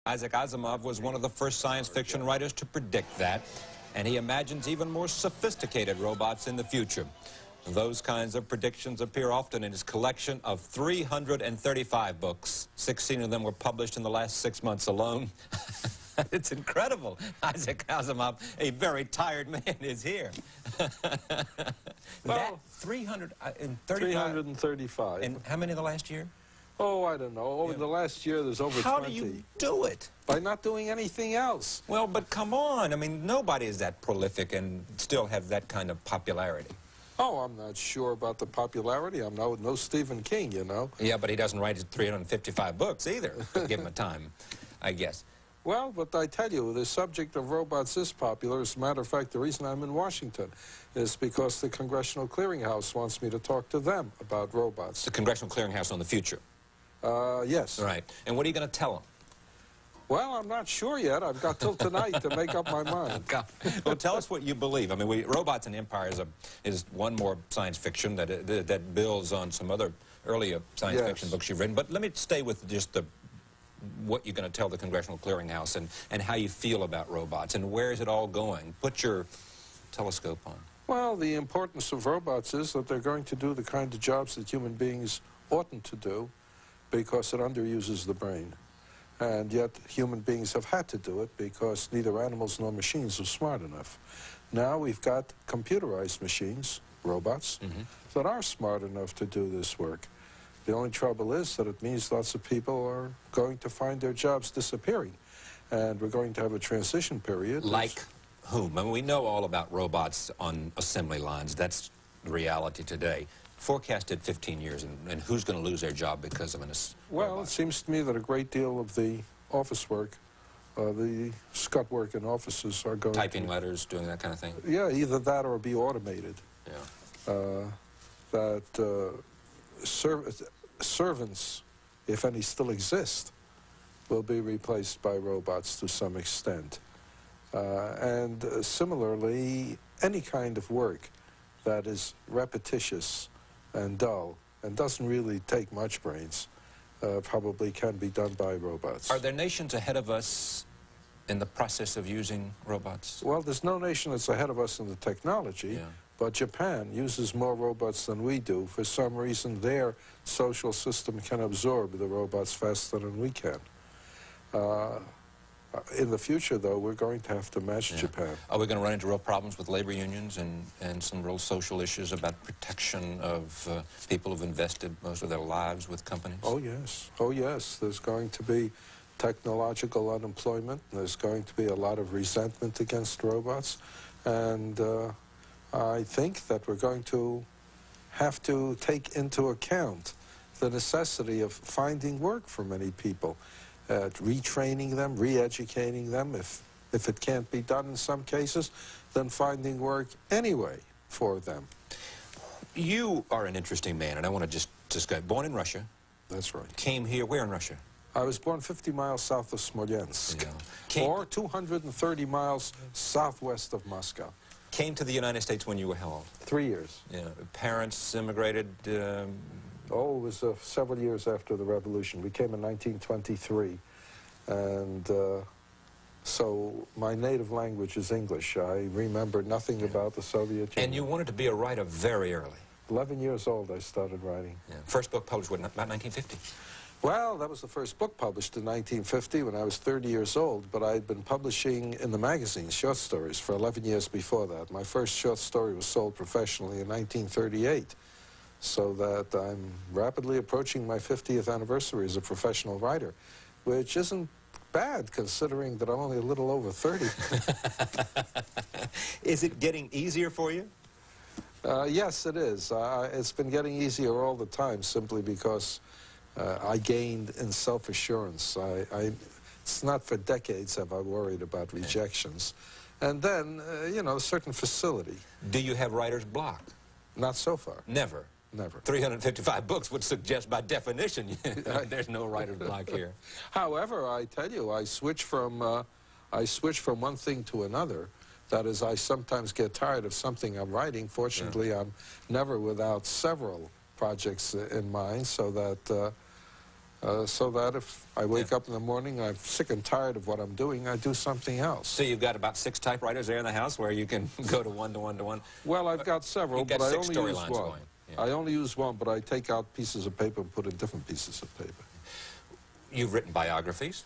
Isaac Asimov was one of the first science fiction writers to predict that, and he imagines even more sophisticated robots in the future. Those kinds of predictions appear often in his collection of 335 books. 16 of them were published in the last 6 months alone. It's incredible. Isaac Asimov, a very tired man, is here. Well, 335. And how many in the last year? Oh, I don't know. Over the last year, there's over 20. How do you do it? By not doing anything else. Well, but come on. I mean, nobody is that prolific and still have that kind of popularity. Oh, I'm not sure about the popularity. I'm no Stephen King, you know. Yeah, but he doesn't write 355 books either. Give him a time, I guess. Well, but I tell you, the subject of robots is popular. As a matter of fact, the reason I'm in Washington is because the Congressional Clearinghouse wants me to talk to them about robots. The Congressional Clearinghouse on the future? Yes. Right. And what are you going to tell them? Well, I'm not sure yet. I've got till tonight to make up my mind. Well, tell us what you believe. I mean, Robots and Empire is one more science fiction that builds on some other earlier science fiction books you've written. But let me stay with just what you're going to tell the Congressional Clearinghouse and how you feel about robots and where is it all going. Put your telescope on. Well, the importance of robots is that they're going to do the kind of jobs that human beings oughtn't to do because it underuses the brain. And yet human beings have had to do it because neither animals nor machines are smart enough. Now we've got computerized machines, robots, that are smart enough to do this work. The only trouble is that it means lots of people are going to find their jobs disappearing. And we're going to have a transition period. Like whom? I mean, we know all about robots on assembly lines. That's the reality today. Forecasted 15 years, and who's going to lose their job because of an Well, robot? It seems to me that a great deal of the office work, the scut work in offices are going Typing letters, doing that kind of thing? Yeah, either that or be automated. Yeah. Servants, if any still exist, will be replaced by robots to some extent. And similarly, any kind of work that is repetitious and dull and doesn't really take much brains probably can be done by robots. Are there nations ahead of us in the process of using robots? Well, there's no nation that's ahead of us in the technology, but Japan uses more robots than we do. For some reason, their social system can absorb the robots faster than we can. In the future, though, we're going to have to match Japan. Are we going to run into real problems with labor unions and some real social issues about protection of people who've invested most of their lives with companies? Oh, yes. Oh, yes. There's going to be technological unemployment. There's going to be a lot of resentment against robots. And I think that we're going to have to take into account the necessity of finding work for many people. Retraining them, re-educating them, if it can't be done in some cases, then finding work anyway for them. You are an interesting man, and I want to just go. Born in Russia. That's right. Came here, where in Russia? I was born 50 miles south of Smolensk, or 230 miles southwest of Moscow. Came to the United States when you were how old? 3 years. Yeah. Parents immigrated? Oh, it was several years after the revolution. We came in 1923, and so my native language is English. I remember nothing about the Soviet Union. And you wanted to be a writer very early. 11 years old, I started writing. First book published, what, about 1950? Well, that was the first book published in 1950 when I was 30 years old, but I'd been publishing in the magazines short stories for 11 years before that. My first short story was sold professionally in 1938. So that I'm rapidly approaching my 50th anniversary as a professional writer, which isn't bad considering that I'm only a little over 30. Is it getting easier for you? Yes, it is. It's been getting easier all the time simply because I gained in self-assurance. It's not for decades have I worried about rejections. And then, you know, a certain facility. Do you have writer's block? Not so far. Never? Never. 355 books would suggest by definition there's no writer's block here. However, I tell you, I switch from one thing to another. That is, I sometimes get tired of something I'm writing. Fortunately, I'm never without several projects in mind, so that so that if I wake up in the morning and I'm sick and tired of what I'm doing, I do something else. So you've got about 6 typewriters there in the house where you can go to one to one to one? Well, I've got several, but I only use one. Going. Yeah. I only use one, but I take out pieces of paper and put in different pieces of paper. You've written biographies.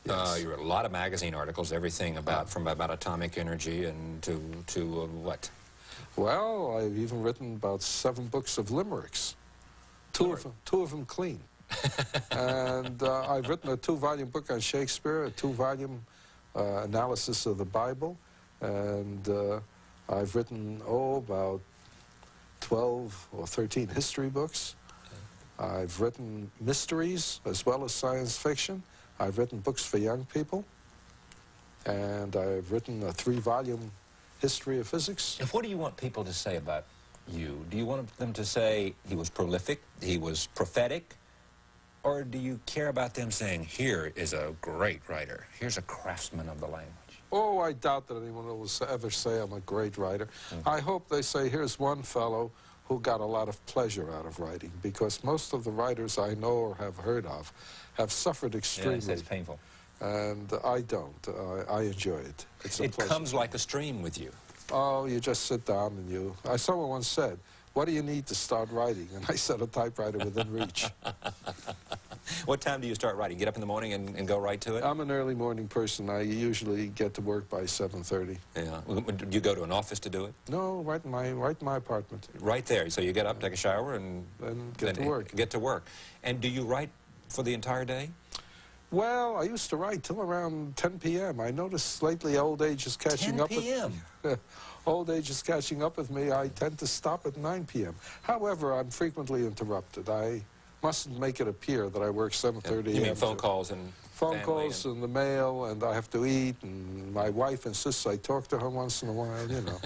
Yes. You wrote a lot of magazine articles, everything from about atomic energy and to what? Well, I've even written about 7 books of limericks. Two of them clean. And I've written a 2-volume book on Shakespeare, a 2-volume analysis of the Bible, and I've written, about 12 or 13 history books. I've written mysteries as well as science fiction. I've written books for young people, and I've written a 3-volume history of physics. And what do you want people to say about you? Do you want them to say he was prolific, he was prophetic, or do you care about them saying, here is a great writer, here's a craftsman of the language? Oh, I doubt that anyone will ever say I'm a great writer. I hope they say, here's one fellow who got a lot of pleasure out of writing, because most of the writers I know or have heard of have suffered extremely. Yes, it's painful. And I don't. I enjoy it. It's a pleasure. It comes like a stream with you. Oh, you just sit down and someone once said, what do you need to start writing? And I said, a typewriter within reach. What time do you start writing? Get up in the morning and go right to it? I'm an early morning person. I usually get to work by 7:30. Yeah. Do you go to an office to do it? No, right in my apartment. Right there. So you get up, take a shower, and get to work. Get to work. And do you write for the entire day? Well, I used to write till around 10 p.m. I noticed lately old age is catching up. 10 p.m.? Old age is catching up with me. I tend to stop at 9 p.m. However, I'm frequently interrupted. I mustn't make it appear that I work 7:30 You mean phone calls and phone calls and the mail, and I have to eat, and my wife insists I talk to her once in a while, you know.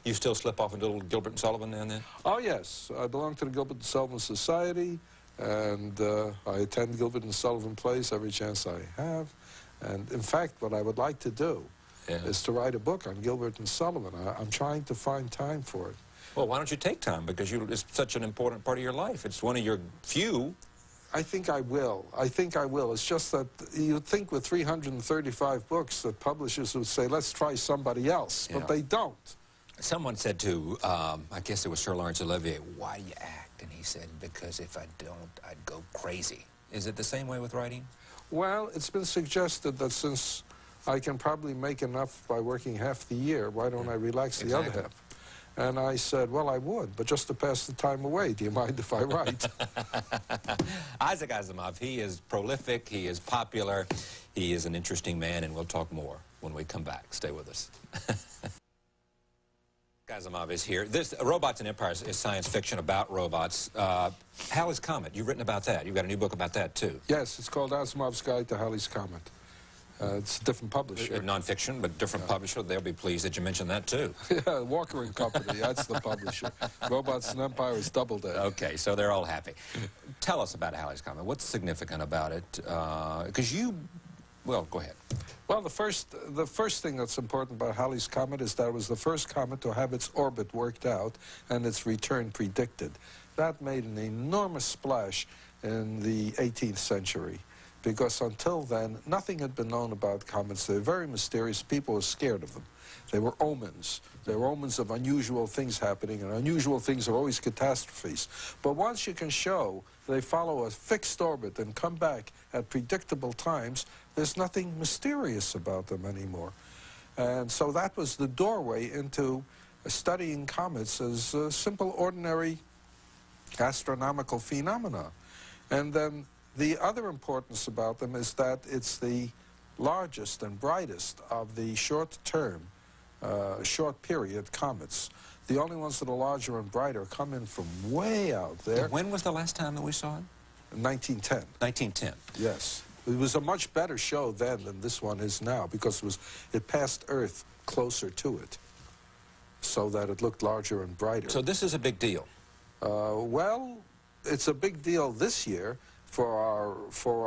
You still slip off into little Gilbert and Sullivan now and then? Oh, yes. I belong to the Gilbert and Sullivan Society, and I attend Gilbert and Sullivan plays every chance I have. And in fact, what I would like to do is to write a book on Gilbert and Sullivan. I'm trying to find time for it. Well, why don't you take time? Because it's such an important part of your life. It's one of your few. I think I will. I think I will. It's just that you'd think with 335 books that publishers would say, let's try somebody else, but they don't. Someone said to, I guess it was Sir Laurence Olivier, why do you act? And he said, because if I don't, I'd go crazy. Is it the same way with writing? Well, it's been suggested that since I can probably make enough by working half the year, why don't I relax the other half? And I said, well, I would, but just to pass the time away, do you mind if I write? Isaac Asimov, he is prolific, he is popular, he is an interesting man, and we'll talk more when we come back. Stay with us. Asimov is here. This Robots and Empires is science fiction about robots. Halley's Comet, you've written about that. You've got a new book about that, too. Yes, it's called Asimov's Guide to Halley's Comet. It's a different publisher. Non-fiction, but different publisher. They'll be pleased that you mentioned that, too. Yeah, Walker & Company, that's the publisher. Robots and Empire is double that. Okay, so they're all happy. Tell us about Halley's Comet. What's significant about it? Because well, go ahead. Well, the first thing that's important about Halley's Comet is that it was the first comet to have its orbit worked out and its return predicted. That made an enormous splash in the 18th century, because until then, nothing had been known about comets. They were very mysterious. People were scared of them. They were omens. They were omens of unusual things happening, and unusual things are always catastrophes. But once you can show they follow a fixed orbit and come back at predictable times, there's nothing mysterious about them anymore. And so that was the doorway into studying comets as simple, ordinary astronomical phenomena. And then the other importance about them is that it's the largest and brightest of the short-term, short-period comets. The only ones that are larger and brighter come in from way out there. And when was the last time that we saw it? 1910. 1910. Yes. It was a much better show then than this one is now, because it passed Earth closer to it, so that it looked larger and brighter. So this is a big deal. Well, it's a big deal this year for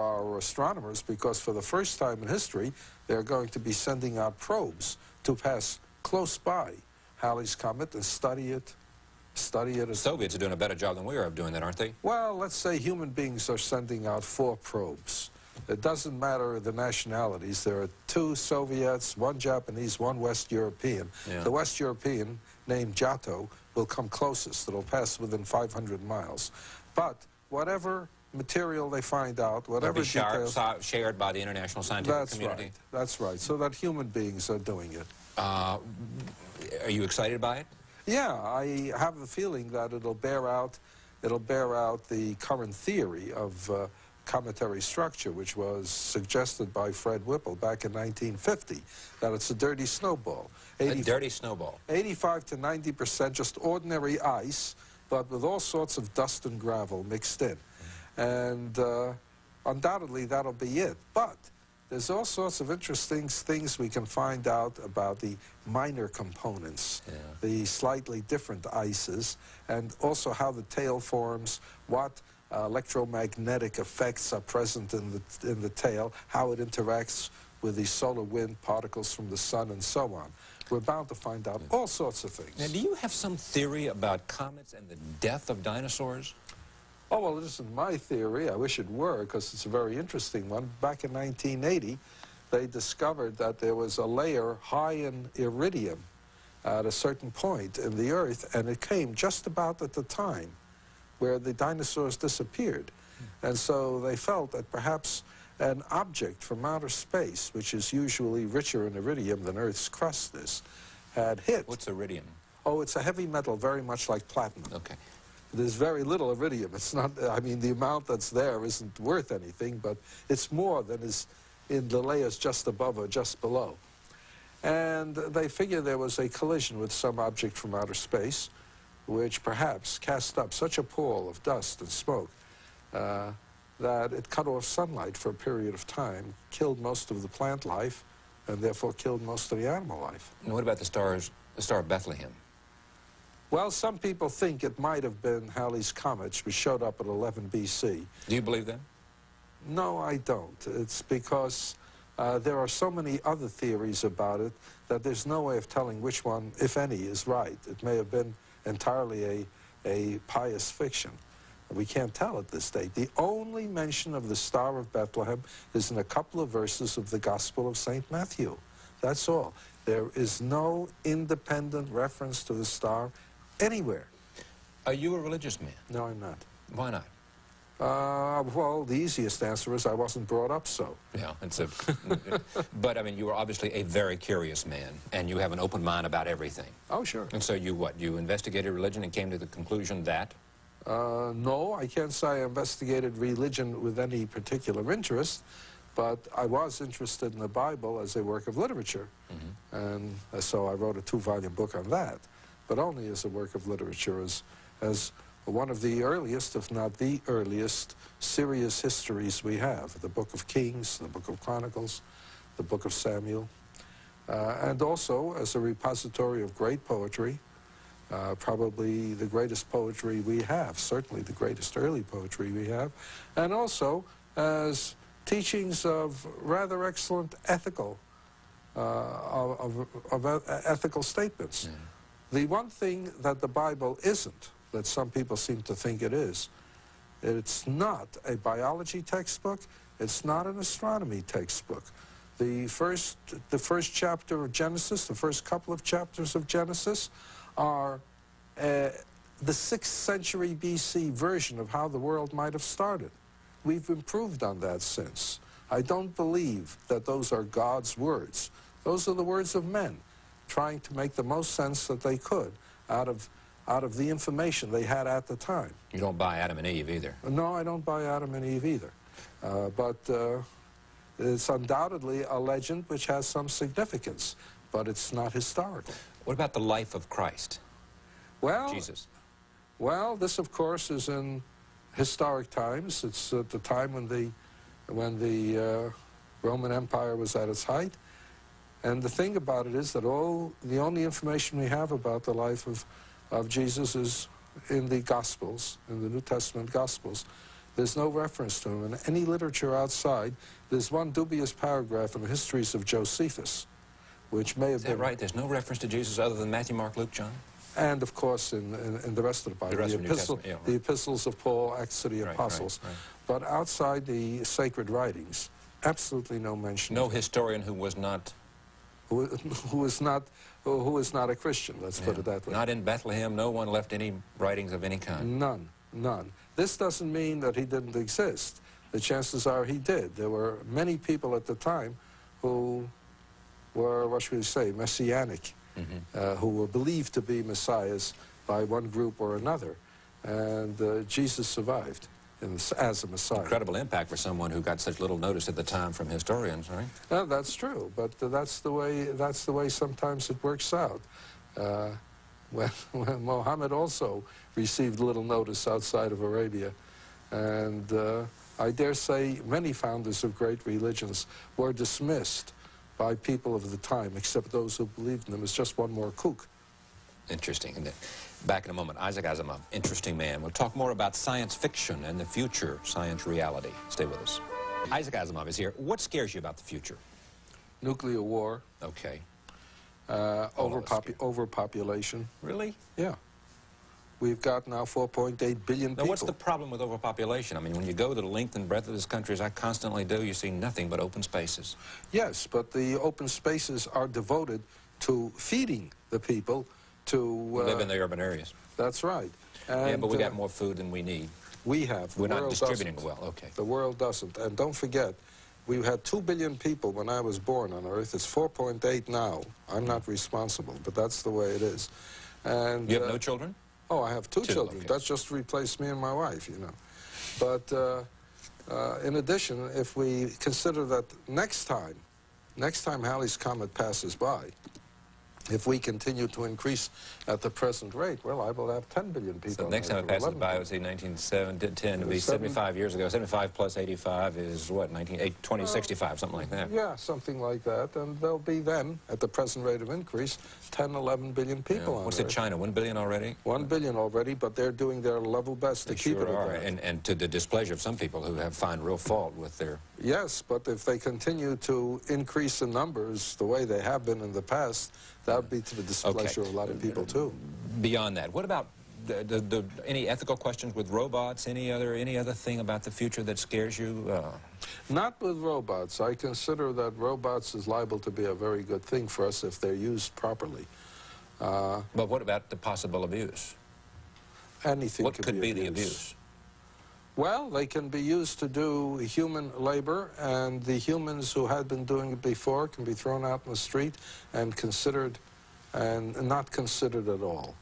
our astronomers, because for the first time in history, they're going to be sending out probes to pass close by Halley's Comet and study it study it. The Soviets are doing a better job than we are of doing that, aren't they? Well, let's say human beings are sending out 4 probes. It doesn't matter the nationalities. There are 2 Soviets, 1 Japanese, 1 West European. Yeah. The West European, named Giotto, will come closest. It'll pass within 500 miles. But whatever material they find out, whatever details... shared by the international scientific community. Right. That's right. So that human beings are doing it. Are you excited by it? Yeah, I have the feeling that it'll bear out the current theory of cometary structure, which was suggested by Fred Whipple back in 1950, that it's a dirty snowball. A dirty snowball. 85 to 90% just ordinary ice, but with all sorts of dust and gravel mixed in. And undoubtedly that'll be it. But there's all sorts of interesting things we can find out about the minor components, the slightly different ices, and also how the tail forms, what electromagnetic effects are present in the tail, how it interacts with the solar wind particles from the sun, and so on. We're bound to find out all sorts of things. Now, do you have some theory about comets and the death of dinosaurs? Oh, well, it isn't my theory. I wish it were, because it's a very interesting one. Back in 1980, they discovered that there was a layer high in iridium at a certain point in the Earth, and it came just about at the time where the dinosaurs disappeared. And so they felt that perhaps an object from outer space, which is usually richer in iridium than Earth's crust is, had hit. What's iridium? Oh, it's a heavy metal very much like platinum. Okay. There's very little iridium. It's not, I mean, the amount that's there isn't worth anything, but it's more than is in the layers just above or just below. And they figure there was a collision with some object from outer space, which perhaps cast up such a pall of dust and smoke that it cut off sunlight for a period of time, killed most of the plant life, and therefore killed most of the animal life. And what about the Star of Bethlehem? Well, some people think it might have been Halley's Comet, which showed up at 11 BC. Do you believe that? No, I don't. It's because there are so many other theories about it that there's no way of telling which one, if any, is right. It may have been entirely a pious fiction. We can't tell at this date. The only mention of the Star of Bethlehem is in a couple of verses of the Gospel of St. Matthew. That's all. There is no independent reference to the star anywhere. Are you a religious man? No, I'm not. Why not? Well, the easiest answer is I wasn't brought up so. Yeah, it's a... But, I mean, you are obviously a very curious man, and you have an open mind about everything. Oh, sure. And so you what? You investigated religion and came to the conclusion that? No, I can't say I investigated religion with any particular interest, but I was interested in the Bible as a work of literature. And so I wrote a 2-volume book on that, but only as a work of literature, as one of the earliest, if not the earliest, serious histories we have. The Book of Kings, the Book of Chronicles, the Book of Samuel, and also as a repository of great poetry, probably the greatest poetry we have, certainly the greatest early poetry we have, and also as teachings of rather excellent ethical, ethical statements. The one thing that the Bible isn't, that some people seem to think it is, it's not a biology textbook, it's not an astronomy textbook. The first chapter of Genesis, the first couple of chapters of Genesis, are the 6th century BC version of how the world might have started. We've improved on that since. I don't believe that those are God's words. Those are the words of men trying to make the most sense that they could out of the information they had at the time. You don't buy Adam and Eve either? No, I don't buy Adam and Eve either. But it's undoubtedly a legend which has some significance, but it's not historical. What about the life of Christ? Well, Jesus. Well, this, of course, is in historic times. It's at the time when the Roman Empire was at its height. And the thing about it is that the only information we have about the life of Jesus is in the Gospels, in the New Testament Gospels. There's no reference to him in any literature outside. There's one dubious paragraph in the histories of Josephus, which may have been... Is that right? There's no reference to Jesus other than Matthew, Mark, Luke, John? And, of course, in the rest of the Bible, the epistles of Paul, Acts of the Apostles. Right. But outside the sacred writings, absolutely no mention. No historian who was not... Who is not a Christian, let's put it that way. Not in Bethlehem, no one left any writings of any kind. None. This doesn't mean that he didn't exist. The chances are he did. There were many people at the time who were, what should we say, messianic, who were believed to be messiahs by one group or another. And Jesus survived as a messiah. Incredible impact for someone who got such little notice at the time from historians, right? That's true, but that's the way sometimes it works out. When Muhammad also received little notice outside of Arabia, and I dare say many founders of great religions were dismissed by people of the time, except those who believed in them as just one more kook. Interesting. And back in a moment, Isaac Asimov, interesting man. We'll talk more about science fiction and the future science reality. Stay with us. Isaac Asimov is here. What scares you about the future? Nuclear war. Okay. Overpopulation. Really? Yeah. We've got now 4.8 billion people. Now, what's the problem with overpopulation? I mean, when you go to the length and breadth of this country, as I constantly do, you see nothing but open spaces. Yes, but the open spaces are devoted to feeding the people to... live in the urban areas. That's right. And, yeah, but we got more food than we need. We have. We're not distributing well, okay. The world doesn't. And don't forget, we had 2 billion people when I was born on Earth. It's 4.8 now. I'm not responsible, but that's the way it is. And you have no children? Oh, I have two children. Okay. That's just replaced me and my wife, you know. But in addition, if we consider that next time Halley's Comet passes by, if we continue to increase at the present rate, well, I will have 10 billion people. So next time it passes by, I would say 1910, to be 75 years ago. 75 plus 85 is what, 2065, something like that. Yeah, something like that. And there'll be then, at the present rate of increase, 10, 11 billion people on What's Earth. it, China, 1 billion already? 1 billion already, but they're doing their level best to keep it at that. And to the displeasure of some people who find real fault with their... Yes, but if they continue to increase in numbers the way they have been in the past, that would be to the displeasure of a lot of people, too. Beyond that, what about any ethical questions with robots? Any other thing about the future that scares you? Not with robots. I consider that robots is liable to be a very good thing for us if they're used properly. But what about the possible abuse? Anything what could be the abuse? Well, they can be used to do human labor, and the humans who had been doing it before can be thrown out in the street and considered, and not considered at all.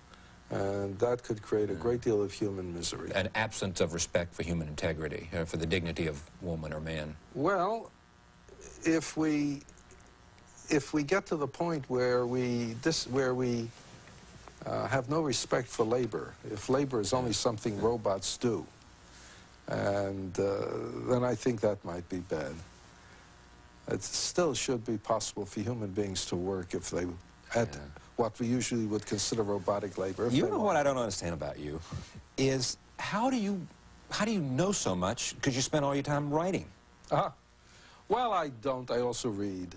And that could create a great deal of human misery. An absence of respect for human integrity, for the dignity of woman or man. Well, if we get to the point where we have no respect for labor, if labor is only something robots do, and then I think that might be bad. It still should be possible for human beings to work if they had what we usually would consider robotic labor. You know what I don't understand about you is how do you know so much? Because you spend all your time writing. Well, I don't. I also read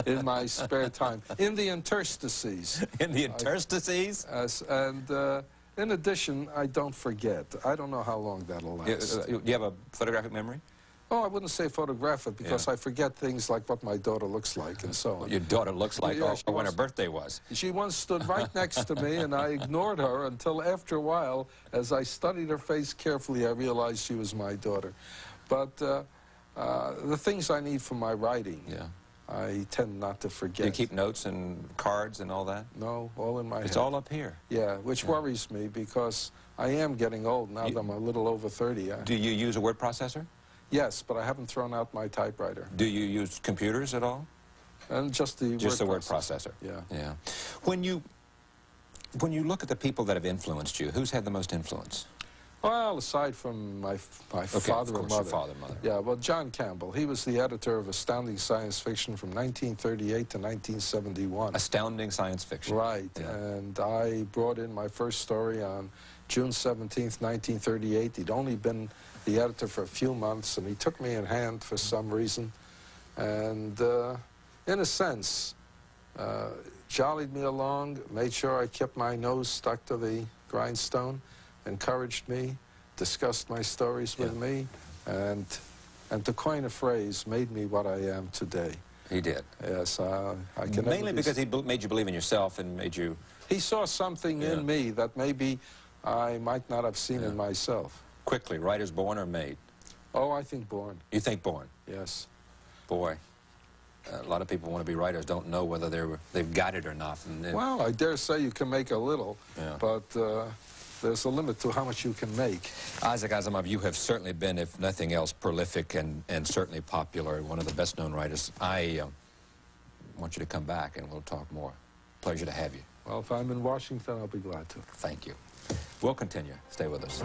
in my spare time, in the interstices. In the interstices? And in addition, I don't forget. I don't know how long that'll last. Do you have a photographic memory? Oh, I wouldn't say photographic because I forget things like what my daughter looks like and so on. Your daughter looks like, or when her birthday was. She once stood right next to me, and I ignored her until after a while, as I studied her face carefully, I realized she was my daughter. But the things I need for my writing, I tend not to forget. Do you keep notes and cards and all that? No, all in my head. It's all up here. Yeah, which worries me because I am getting old now that I'm a little over 30. Do you use a word processor? Yes, but I haven't thrown out my typewriter. Do you use computers at all? And just the word processor. Yeah. When you look at the people that have influenced you, who's had the most influence? Well, aside from my father and mother. Your father and mother. Yeah, well, John Campbell. He was the editor of Astounding Science Fiction from 1938 to 1971. Astounding Science Fiction. Right, and I brought in my first story on June 17th, 1938. He'd only been the editor for a few months, and he took me in hand for some reason. And in a sense, jollied me along, made sure I kept my nose stuck to the grindstone, encouraged me, discussed my stories with me, and to coin a phrase, made me what I am today. He did. Yes, I can mainly because he made you believe in yourself and made you... He saw something in me that maybe I might not have seen in myself. Quickly, writers born or made? Oh, I think born. You think born? Yes. Boy, a lot of people want to be writers, don't know whether they've got it or not. Well, I dare say you can make a little, but there's a limit to how much you can make. Isaac Asimov, you have certainly been, if nothing else, prolific and certainly popular, one of the best-known writers. I want you to come back and we'll talk more. Pleasure to have you. Well, if I'm in Washington, I'll be glad to. Thank you. We'll continue. Stay with us.